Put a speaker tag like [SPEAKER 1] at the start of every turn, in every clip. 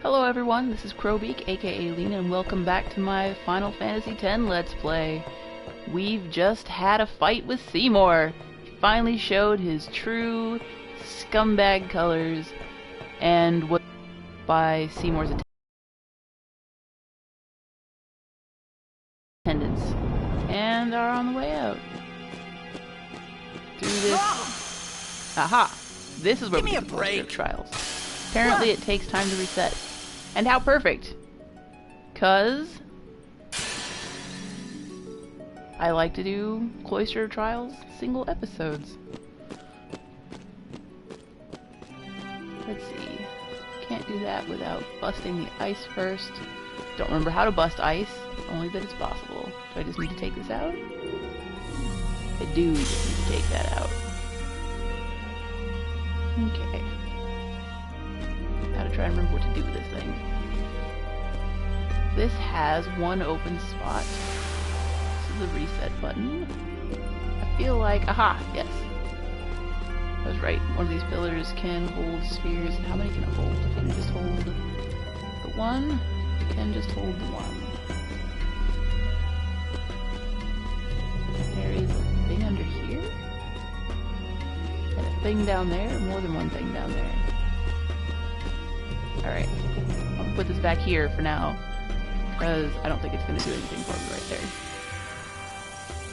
[SPEAKER 1] Hello everyone, this is Crowbeak, aka Lena, and welcome back to my Final Fantasy X Let's Play. We've just had a fight with Seymour. He finally showed his true scumbag colors and was by Seymour's attendants. And are on the way out. Through this... Aha! This is where we get the Cloister trials. Apparently it takes time to reset. And how perfect! 'Cause I like to do Cloister trials single episodes. Let's see. Can't do that without busting the ice first. Don't remember how to bust ice, only that it's possible. Do I just need to take this out? I do just need to take that out. Okay. Gotta try and remember what to do with this thing. This has one open spot. This is the reset button. I feel like... Aha! Yes. I was right. One of these pillars can hold spheres. How many can it hold? Can it just hold the one? It can just hold the one. There is a thing under here. And a thing down there. More than one thing down there. Alright, I'll put this back here for now, because I don't think it's going to do anything for me right there.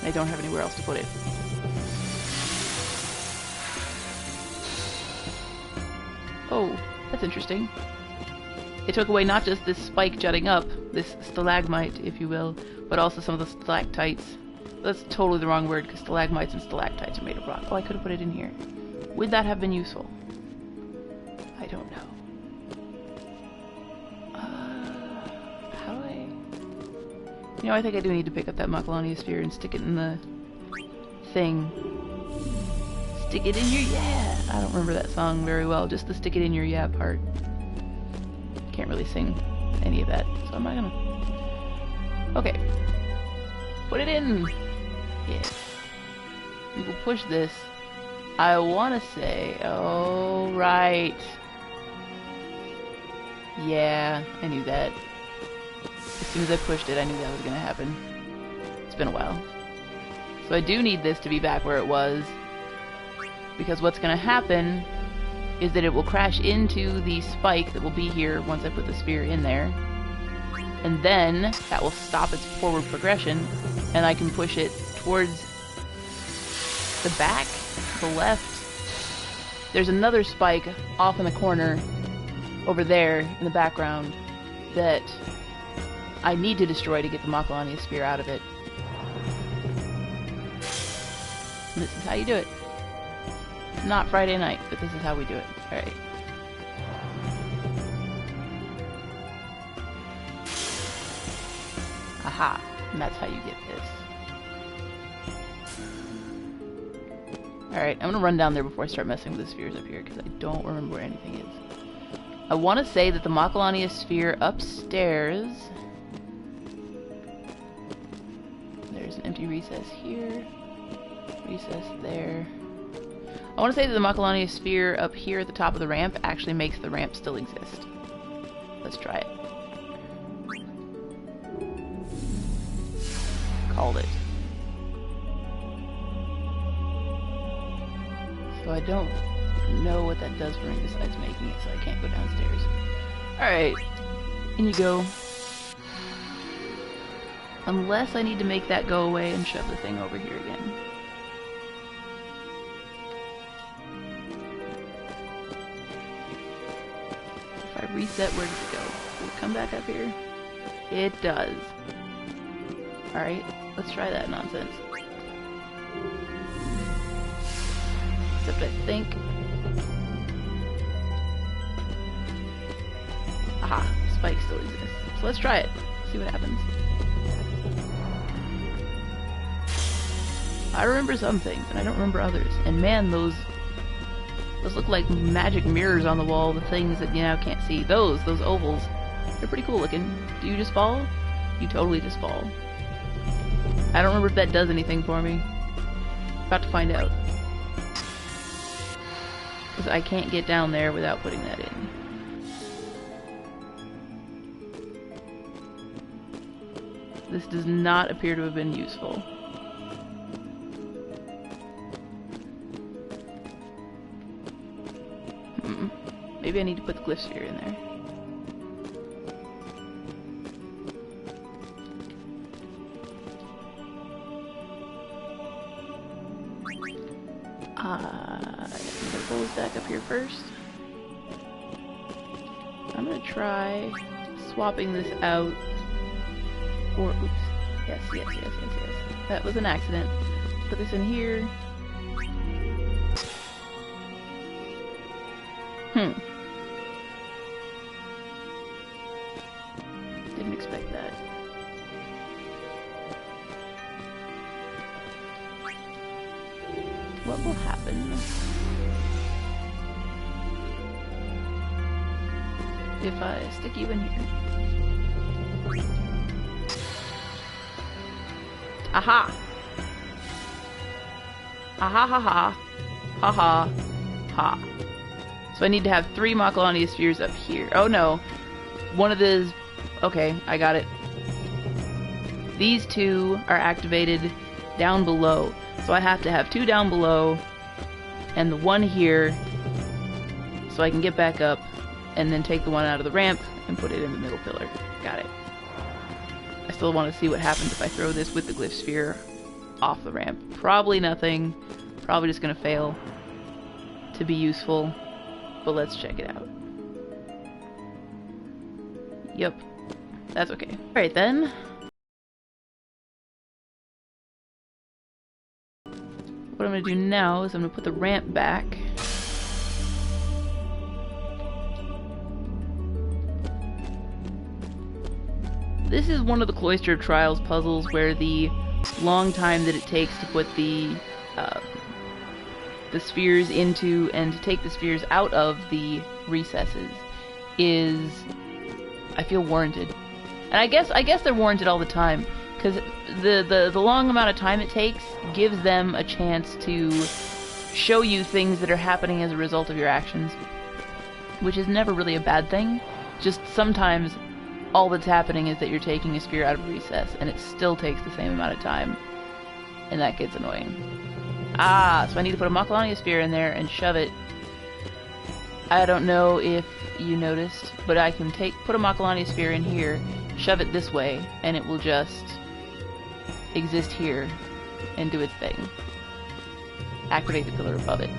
[SPEAKER 1] And I don't have anywhere else to put it. Oh, that's interesting. It took away not just this spike jutting up, this stalagmite, if you will, but also some of the stalactites. That's totally the wrong word, because stalagmites and stalactites are made of rock. Oh, I could have put it in here. Would that have been useful? I don't know. You know, I think I do need to pick up that Macalania sphere and stick it in the thing. Stick it in your yeah! I don't remember that song very well, just the stick it in your yeah part. Can't really sing any of that, so I'm not gonna... Okay. Put it in! Yeah. We will push this. I wanna say... Oh, right. Yeah, I knew that. As soon as I pushed it, I knew that was going to happen. It's been a while. So I do need this to be back where it was, because what's going to happen is that it will crash into the spike that will be here once I put the sphere in there, and then that will stop its forward progression, and I can push it towards the back, the left. There's another spike off in the corner over there in the background that I need to destroy to get the Macalania sphere out of it. And this is how you do it. Not Friday night, but this is how we do it. Alright. Aha! And that's how you get this. Alright, I'm gonna run down there before I start messing with the spheres up here, because I don't remember where anything is. I want to say that the Macalania sphere upstairs... There's an empty recess here. Recess there. I want to say that the Macalania sphere up here at the top of the ramp actually makes the ramp still exist. Let's try it. Called it. So I don't know what that does for me besides making it so I can't go downstairs. Alright. In you go. Unless I need to make that go away and shove the thing over here again. If I reset, where does it go? Will it come back up here? It does. Alright, let's try that nonsense. Except I think... Aha, spike still exists. So let's try it. See what happens. I remember some things, and I don't remember others. And man, those look like magic mirrors on the wall, the things that you now can't see. Those ovals, they're pretty cool looking. Do you just fall? You totally just fall. I don't remember if that does anything for me. About to find out. Because I can't get down there without putting that in. This does not appear to have been useful. Maybe I need to put the glyph sphere in there. I'm gonna pull this back up here first. I'm gonna try swapping this out. Or, oops. Yes. That was an accident. Put this in here. Didn't expect that. What will happen if I stick you in here? Aha! Aha ha ha! Ha ha! Ha! So I need to have 3 Macalania spheres up here. Oh no! One of these... Okay, I got it. These 2 are activated down below. So I have to have 2 down below and the 1 here so I can get back up and then take the one out of the ramp and put it in the middle pillar. Got it. I still want to see what happens if I throw this with the glyph sphere off the ramp. Probably nothing. Probably just going to fail to be useful. But let's check it out. Yep. That's okay. Alright then. What I'm going to do now is I'm going to put the ramp back. This is one of the Cloister Trials puzzles where the long time that it takes to put the spheres into and to take the spheres out of the recesses is, I feel, warranted. And I guess they're warranted all the time, because the long amount of time it takes gives them a chance to show you things that are happening as a result of your actions, which is never really a bad thing. Just sometimes all that's happening is that you're taking a sphere out of a recess, and it still takes the same amount of time, and that gets annoying. So I need to put a Macalania sphere in there and shove it. I don't know if you noticed, but I can put a Macalania sphere in here, shove it this way, and it will just exist here and do its thing. Activate the pillar above it.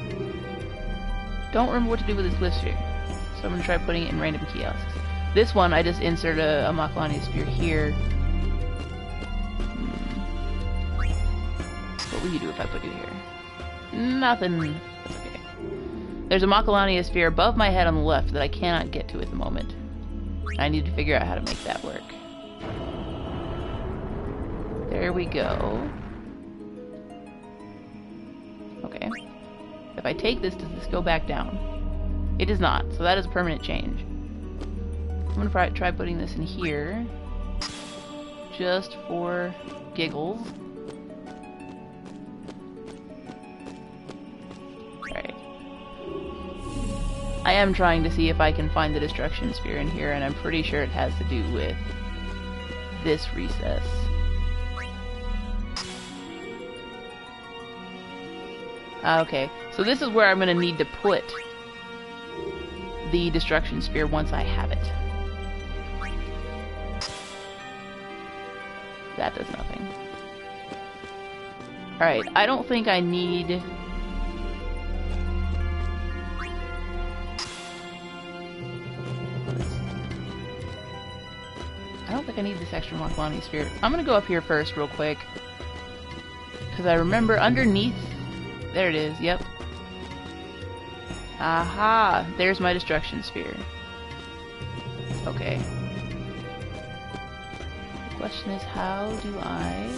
[SPEAKER 1] Don't remember what to do with this glyph sphere, so I'm going to try putting it in random kiosks. This one, I just insert a Macalania sphere here. What will you do if I put you here? Nothing. That's okay. There's a Macalania sphere above my head on the left that I cannot get to at the moment. I need to figure out how to make that work. There we go. Okay. If I take this, does this go back down? It does not, so that is a permanent change. I'm gonna try putting this in here, just for giggles. Alright. I am trying to see if I can find the destruction sphere in here, and I'm pretty sure it has to do with this recess. Okay, so this is where I'm gonna need to put the destruction sphere once I have it. That does nothing. Alright, I don't think I need... I don't think I need this extra Macalania sphere. I'm gonna go up here first real quick, because I remember underneath... There it is, yep. Aha! There's my destruction sphere. Okay. The question is, how do I...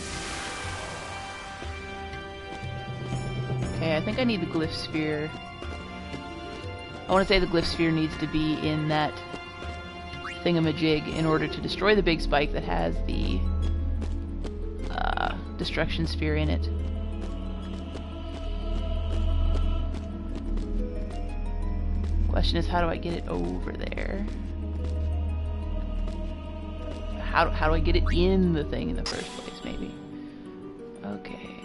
[SPEAKER 1] Okay, I think I need the glyph sphere. I want to say the glyph sphere needs to be in that thingamajig in order to destroy the big spike that has the destruction sphere in it. Question is, how do I get it over there? how do I get it in the thing in the first place, maybe? Okay.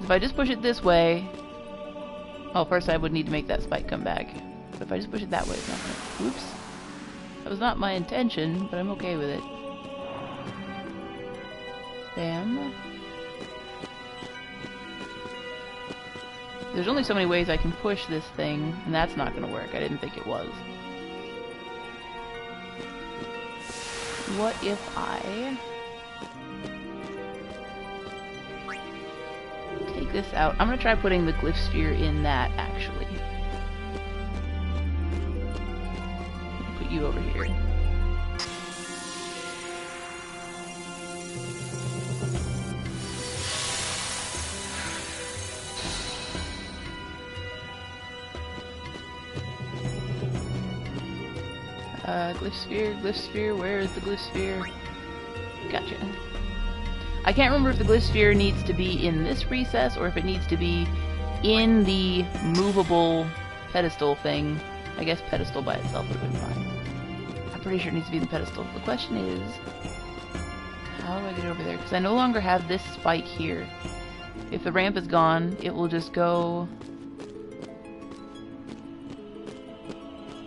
[SPEAKER 1] If I just push it this way... Oh, first I would need to make that spike come back. But if I just push it that way, it's not gonna... Oops. That was not my intention, but I'm okay with it. Bam. There's only so many ways I can push this thing, and that's not gonna work. I didn't think it was. What if I... take this out? I'm gonna try putting the glyph sphere in that, actually. Put you over here. Glyph sphere, where is the glyph sphere? Gotcha. I can't remember if the glyph sphere needs to be in this recess or if it needs to be in the movable pedestal thing. I guess pedestal by itself would have been fine. I'm pretty sure it needs to be in the pedestal. The question is, how do I get over there? Because I no longer have this spike here. If the ramp is gone, it will just go...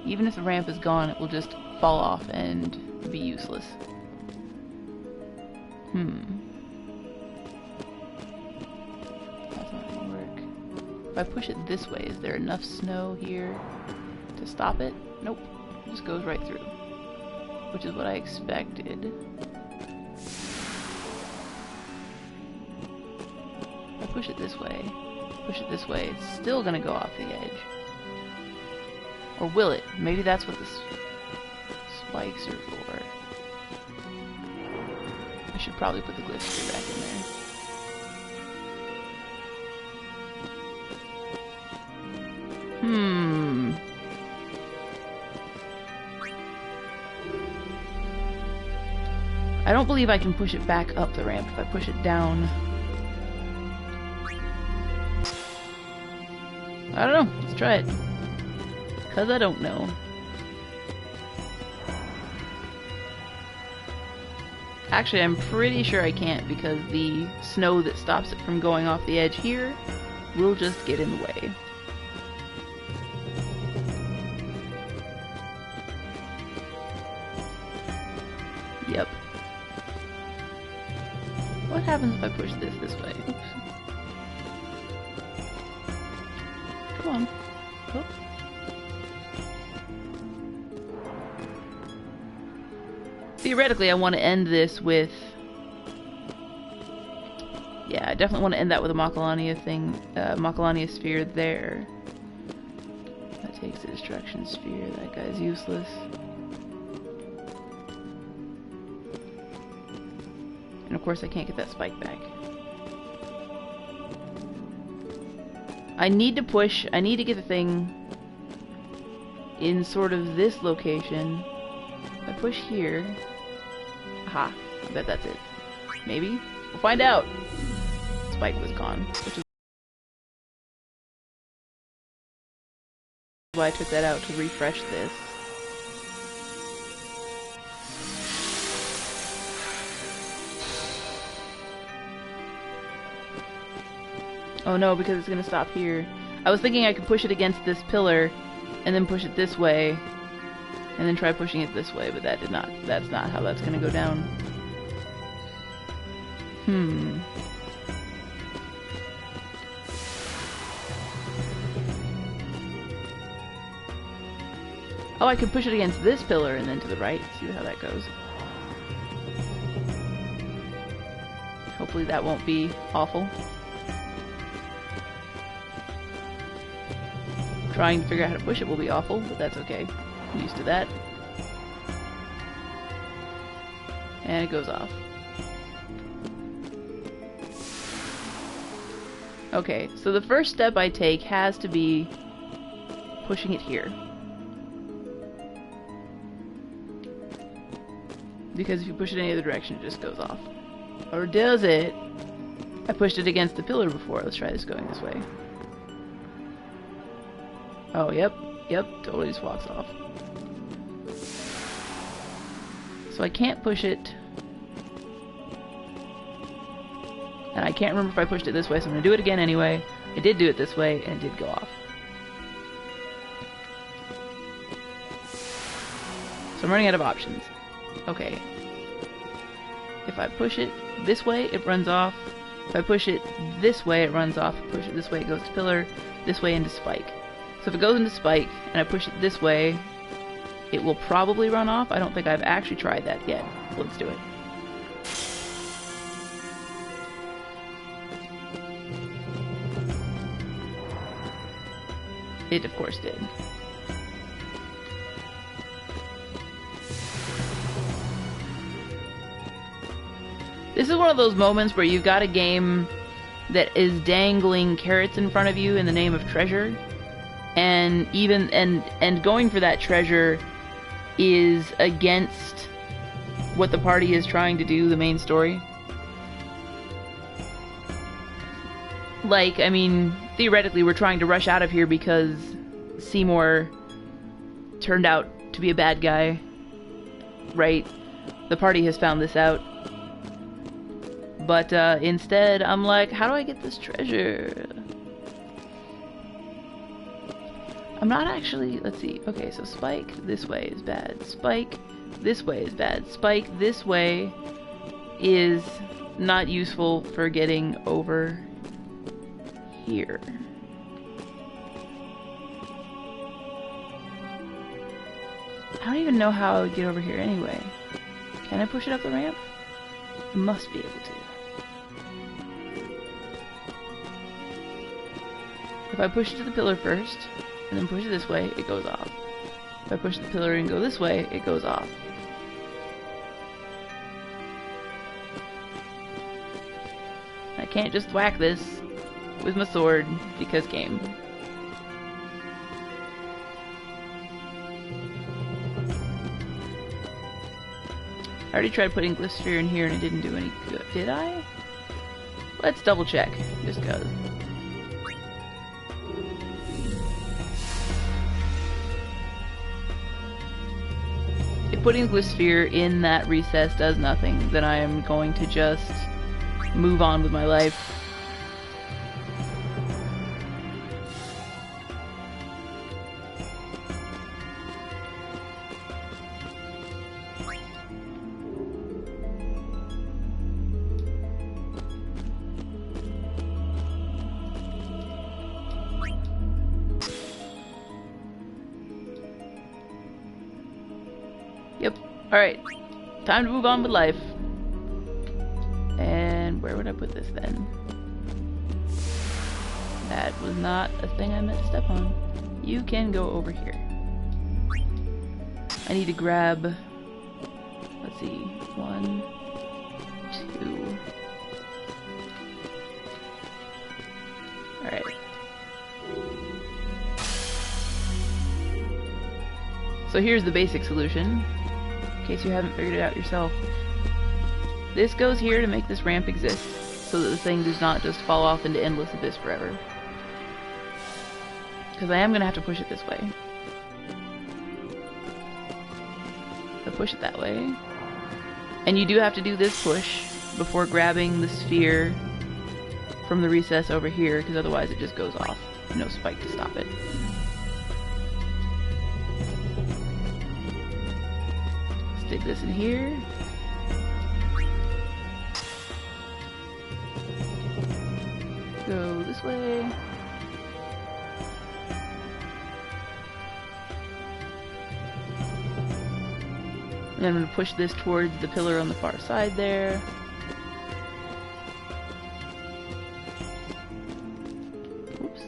[SPEAKER 1] Even if the ramp is gone, it will just fall off and be useless. That's not gonna work. If I push it this way, is there enough snow here to stop it? Nope. It just goes right through. Which is what I expected. If I push it this way, it's still gonna go off the edge. Or will it? Maybe that's what the spikes are for. I should probably put the glyph sphere back in there. I don't believe I can push it back up the ramp. If I push it down... I don't know. Let's try it. Because I don't know. Actually, I'm pretty sure I can't because the snow that stops it from going off the edge here will just get in the way. Yep. What happens if I push this way? Oops. Come on. Oh. Theoretically, I want to end this with... Yeah, I definitely want to end that with a Macalania thing, Macalania sphere there. That takes the destruction sphere, that guy's useless. And of course I can't get that spike back. I need to push, I need to get the thing in sort of this location. If I push here... Aha, I bet that's it. Maybe? We'll find out! Spike was gone, which is why I took that out to refresh this. Oh no, because it's gonna stop here. I was thinking I could push it against this pillar, and then push it this way, and then try pushing it this way, but that did not, that's not how that's gonna go down. Oh, I could push it against this pillar and then to the right, see how that goes. Hopefully that won't be awful. Trying to figure out how to push it will be awful, but that's okay. I'm used to that. And it goes off. Okay, so the first step I take has to be pushing it here. Because if you push it any other direction, it just goes off. Or does it? I pushed it against the pillar before. Let's try this going this way. Oh, yep, totally just walks off. So I can't push it. And I can't remember if I pushed it this way, so I'm going to do it again anyway. I did do it this way, and it did go off. So I'm running out of options. Okay. If I push it this way, it runs off. If I push it this way, it runs off. Push it this way, it goes to pillar. This way into spike. So if it goes into spike, and I push it this way, it will probably run off. I don't think I've actually tried that yet. So let's do it. It, of course, did. This is one of those moments where you've got a game that is dangling carrots in front of you in the name of treasure, and going for that treasure is against what the party is trying to do, the main story. Like, I mean, theoretically we're trying to rush out of here because Seymour turned out to be a bad guy, right? The party has found this out. But instead, I'm like, how do I get this treasure? I'm not actually... Let's see. Okay, so spike this way is bad. Spike this way is bad. Spike this way is not useful for getting over here. I don't even know how I would get over here anyway. Can I push it up the ramp? I must be able to. If I push it to the pillar first, and then push it this way, it goes off. If I push the pillar and go this way, it goes off. I can't just whack this with my sword, because game. I already tried putting Cloister in here and it didn't do any good. Did I? Let's double check, just cause. If putting Cloister in that recess does nothing, then I am going to just move on with my life. Yep. Alright. Time to move on with life. And where would I put this then? That was not a thing I meant to step on. You can go over here. I need to grab... Let's see. 1, 2... Alright. So here's the basic solution, in case you haven't figured it out yourself. This goes here to make this ramp exist, so that the thing does not just fall off into endless abyss forever. Because I am going to have to push it this way. So push it that way. And you do have to do this push before grabbing the sphere from the recess over here, because otherwise it just goes off. No spike to stop it. Stick this in here. Go this way. And then I'm going to push this towards the pillar on the far side there. Oops.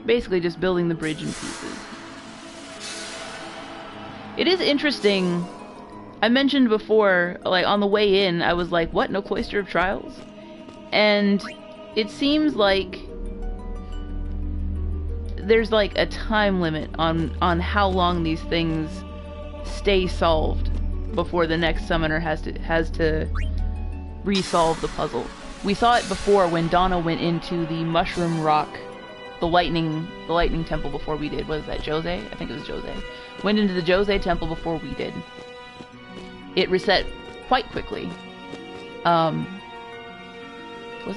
[SPEAKER 1] Basically just building the bridge in pieces. It is interesting. I mentioned before, like on the way in, I was like, what? No Cloister of Trials? And it seems like there's like a time limit on how long these things stay solved before the next summoner has to resolve the puzzle. We saw it before when Donna went into the Mushroom Rock the lightning temple before we did. Was that Jose? I think it was Jose. Went into the Jose temple before we did. It reset quite quickly. Was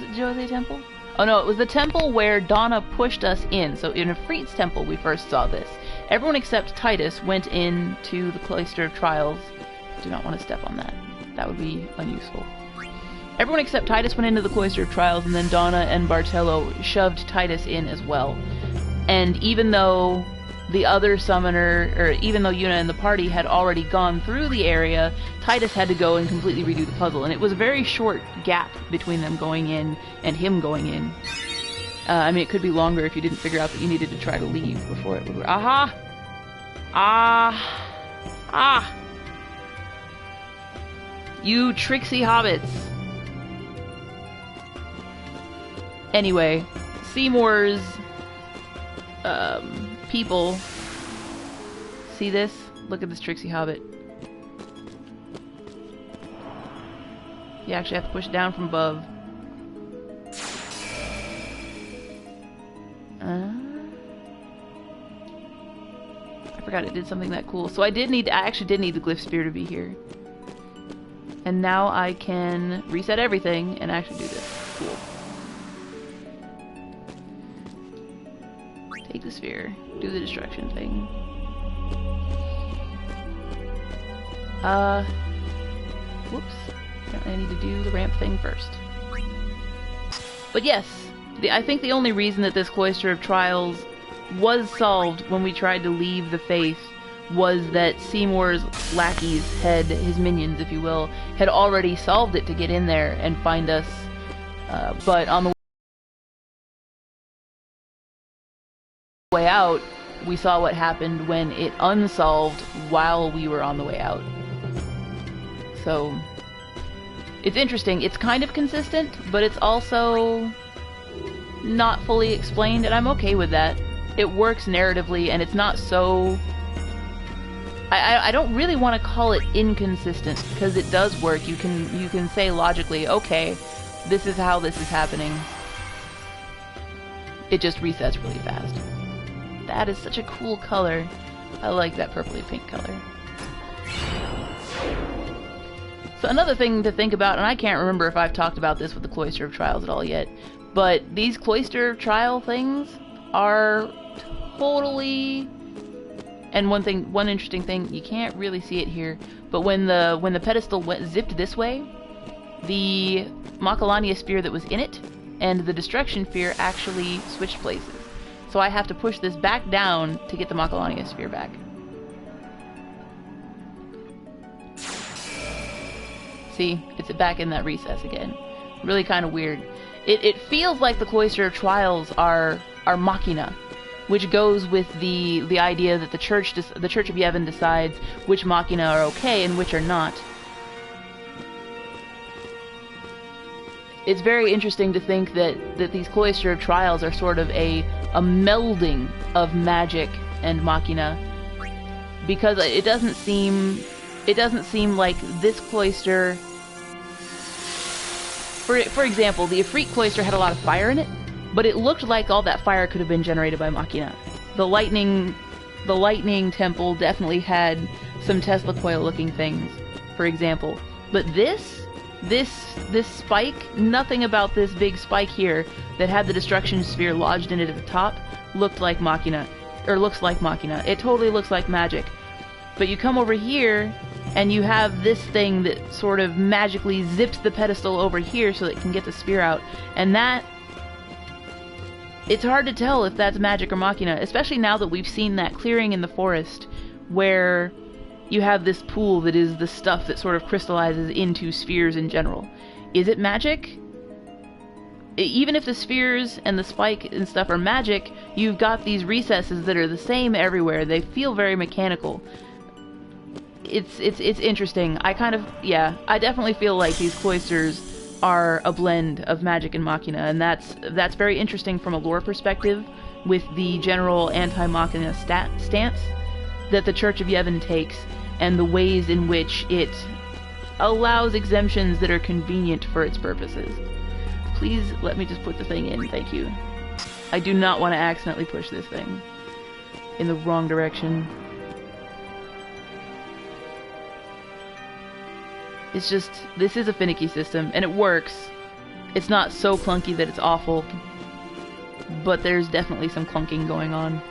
[SPEAKER 1] it the Jose temple? Oh no, it was the temple where Donna pushed us in. So in Ifrit's temple we first saw this. Everyone except Titus went into the Cloister of Trials. Do not want to step on that. That would be unuseful. Everyone except Titus went into the Cloister of Trials, and then Donna and Bartello shoved Titus in as well. And even though the other summoner, or even though Yuna and the party had already gone through the area, Titus had to go and completely redo the puzzle, and it was a very short gap between them going in and him going in. I mean, it could be longer if you didn't figure out that you needed to try to leave before it would... Aha! Ah! You tricksy hobbits! Anyway, Seymour's people see this. Look at this tricksy hobbit. You actually have to push it down from above. I forgot it did something that cool. So I actually did need the glyph spear to be here. And now I can reset everything and actually do this. Cool. Take the sphere. Do the destruction thing. Whoops. Apparently I need to do the ramp thing first. But yes, I think the only reason that this Cloister of Trials was solved when we tried to leave the Faith was that Seymour's lackeys his minions, if you will, had already solved it to get in there and find us. But on the way out, we saw what happened when it unsolved while we were on the way out. So, it's interesting. It's kind of consistent, but it's also not fully explained, and I'm okay with that. It works narratively, and it's not so... I don't really want to call it inconsistent, because it does work. You can say logically, okay, this is how this is happening. It just resets really fast. That is such a cool color. I like that purpley pink color. So another thing to think about, and I can't remember if I've talked about this with the Cloister of Trials at all yet, but these Cloister of Trial things are totally... And one interesting thing, you can't really see it here, but when the pedestal zipped this way, the Macalania spear that was in it and the destruction sphere actually switched places. So I have to push this back down to get the Macalania sphere back. See, it's back in that recess again. Really kind of weird. It feels like the Cloister of Trials are machina, which goes with the idea that the Church of Yevon decides which machina are okay and which are not. It's very interesting to think that these Cloister of Trials are sort of a melding of magic and machina, because it doesn't seem like this cloister. For example, the Ifrit cloister had a lot of fire in it, but it looked like all that fire could have been generated by machina. The lightning temple definitely had some Tesla coil looking things, for example. But this spike, nothing about this big spike here that had the destruction sphere lodged in it at the top looked like machina, or looks like machina. It totally looks like magic. But you come over here and you have this thing that sort of magically zips the pedestal over here so that it can get the spear out, and that... It's hard to tell if that's magic or machina, especially now that we've seen that clearing in the forest where you have this pool that is the stuff that sort of crystallizes into spheres in general. Is it magic? Even if the spheres and the spike and stuff are magic, you've got these recesses that are the same everywhere. They feel very mechanical. It's interesting. I definitely feel like these cloisters are a blend of magic and machina, and that's very interesting from a lore perspective with the general anti-machina stance that the Church of Yevon takes, and the ways in which it allows exemptions that are convenient for its purposes. Please let me just put the thing in, thank you. I do not want to accidentally push this thing in the wrong direction. It's just, this is a finicky system, and it works. It's not so clunky that it's awful, but there's definitely some clunking going on.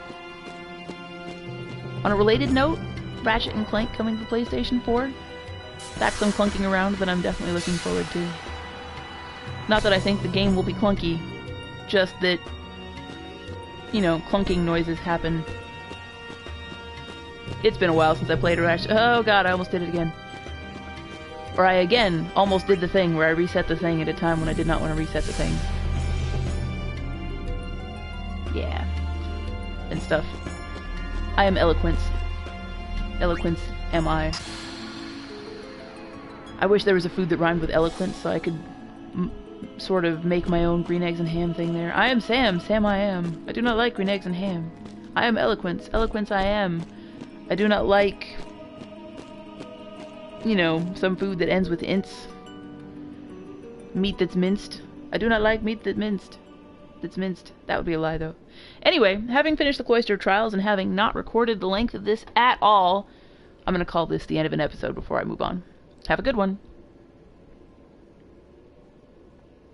[SPEAKER 1] On a related note, Ratchet & Clank coming to PlayStation 4. That's some clunking around that I'm definitely looking forward to. Not that I think the game will be clunky, just that, you know, clunking noises happen. It's been a while since I played Ratchet. Oh god, I almost did it again. Or I again almost did the thing where I reset the thing at a time when I did not want to reset the thing. Yeah. And stuff. I am eloquence. Eloquence am I. I wish there was a food that rhymed with eloquence so I could sort of make my own green eggs and ham thing there. I am Sam. Sam I am. I do not like green eggs and ham. I am eloquence. Eloquence I am. I do not like, you know, some food that ends with ints. Meat that's minced. I do not like meat that's minced. That would be a lie, though. Anyway, having finished the Cloister Trials and having not recorded the length of this at all, I'm going to call this the end of an episode before I move on. Have a good one.